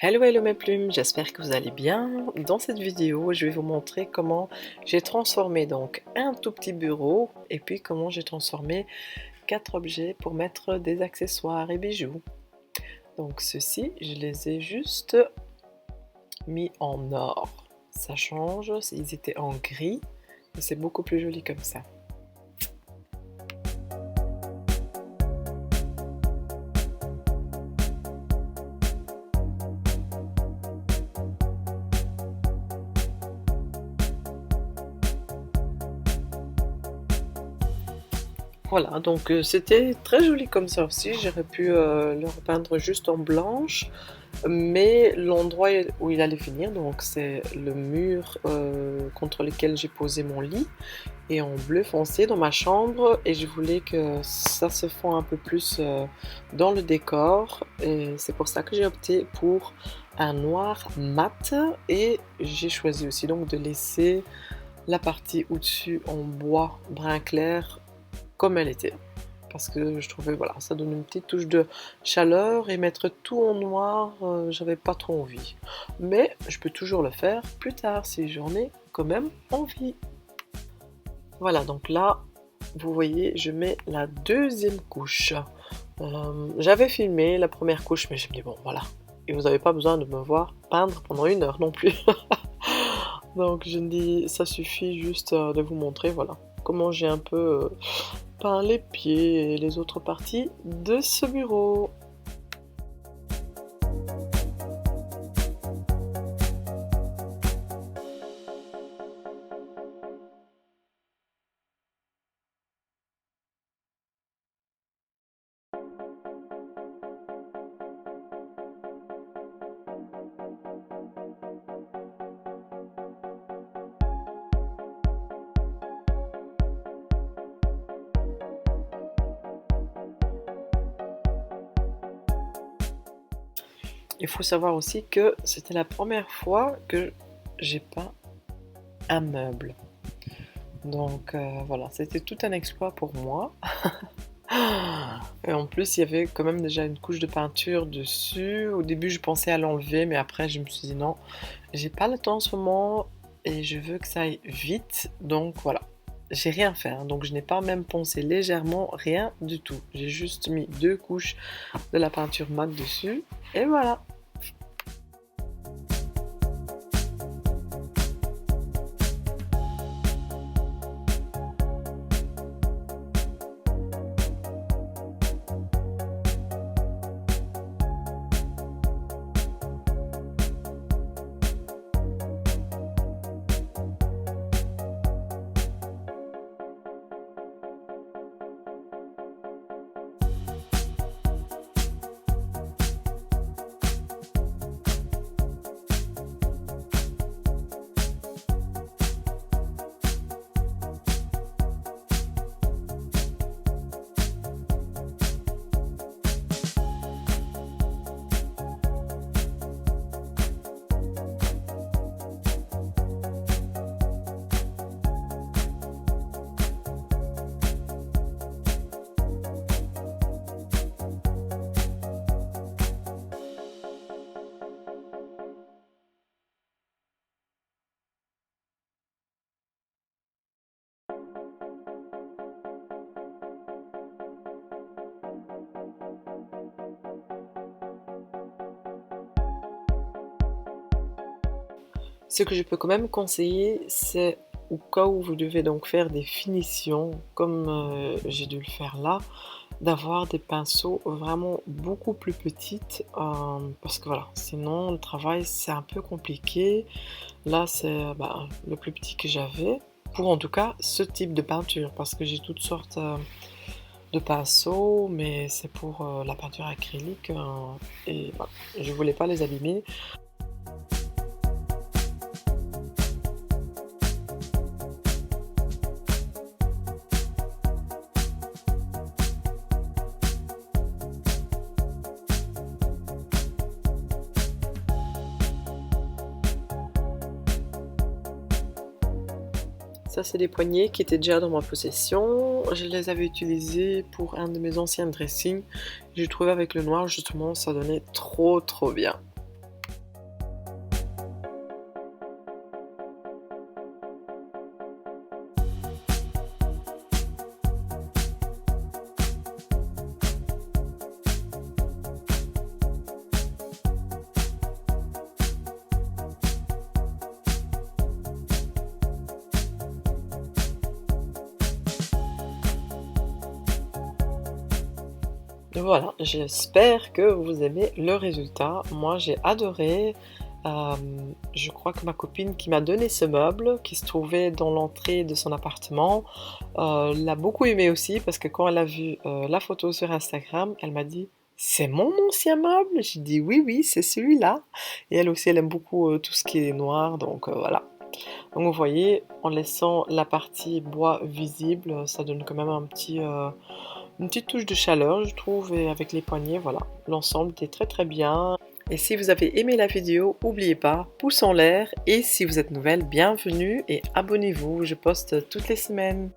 Hello hello mes plumes, j'espère que vous allez bien. Dans cette vidéo, je vais vous montrer comment j'ai transformé donc un tout petit bureau et puis comment j'ai transformé 4 objets pour mettre des accessoires et bijoux. Donc ceux-ci, je les ai juste mis en or. Ça change, ils étaient en gris, mais c'est beaucoup plus joli comme ça. Voilà, donc c'était très joli comme ça aussi. J'aurais pu le repeindre juste en blanche, mais l'endroit où il allait finir, donc c'est le mur contre lequel j'ai posé mon lit, et en bleu foncé dans ma chambre, et je voulais que ça se fond un peu plus dans le décor, et c'est pour ça que j'ai opté pour un noir mat, et j'ai choisi aussi donc de laisser la partie au-dessus en bois brun clair comme elle était. Parce que je trouvais, voilà, ça donne une petite touche de chaleur, et mettre tout en noir, j'avais pas trop envie. Mais je peux toujours le faire plus tard si j'en ai quand même envie. Voilà, donc là, vous voyez, je mets la deuxième couche. J'avais filmé la première couche, mais j'ai dit bon, voilà. Et vous n'avez pas besoin de me voir peindre pendant 1 heure non plus. Donc je me dis, ça suffit juste de vous montrer, voilà, comment j'ai un peu peint les pieds et les autres parties de ce bureau. Il faut savoir aussi que c'était la première fois que j'ai peint un meuble. Donc voilà, c'était tout un exploit pour moi. Et en plus, il y avait quand même déjà une couche de peinture dessus. Au début, je pensais à l'enlever, mais après, je me suis dit non, j'ai pas le temps en ce moment et je veux que ça aille vite. Donc voilà, j'ai rien fait, hein. Donc je n'ai pas même poncé légèrement, rien du tout. J'ai juste mis 2 couches de la peinture mat dessus et voilà. Ce que je peux quand même conseiller, c'est au cas où vous devez donc faire des finitions, comme j'ai dû le faire là, d'avoir des pinceaux vraiment beaucoup plus petites, parce que voilà, sinon le travail c'est un peu compliqué. Là c'est le plus petit que j'avais, pour en tout cas ce type de peinture, parce que j'ai toutes sortes de pinceaux, mais c'est pour la peinture acrylique, et voilà, je voulais pas les abîmer. Ça, c'est des poignées qui étaient déjà dans ma possession. Je les avais utilisés pour un de mes anciens dressings. J'ai trouvé avec le noir, justement, ça donnait trop bien. Voilà, j'espère que vous aimez le résultat. Moi, j'ai adoré. Je crois que ma copine qui m'a donné ce meuble, qui se trouvait dans l'entrée de son appartement, l'a beaucoup aimé aussi parce que quand elle a vu la photo sur Instagram, elle m'a dit: «C'est mon ancien meuble?» J'ai dit: «Oui, oui, c'est celui-là». Et elle aussi, elle aime beaucoup tout ce qui est noir, donc voilà. Donc vous voyez, en laissant la partie bois visible, ça donne quand même une petite touche de chaleur, je trouve, et avec les poignées, voilà. L'ensemble est très très bien. Et si vous avez aimé la vidéo, n'oubliez pas, pouce en l'air. Et si vous êtes nouvelle, bienvenue et abonnez-vous, je poste toutes les semaines.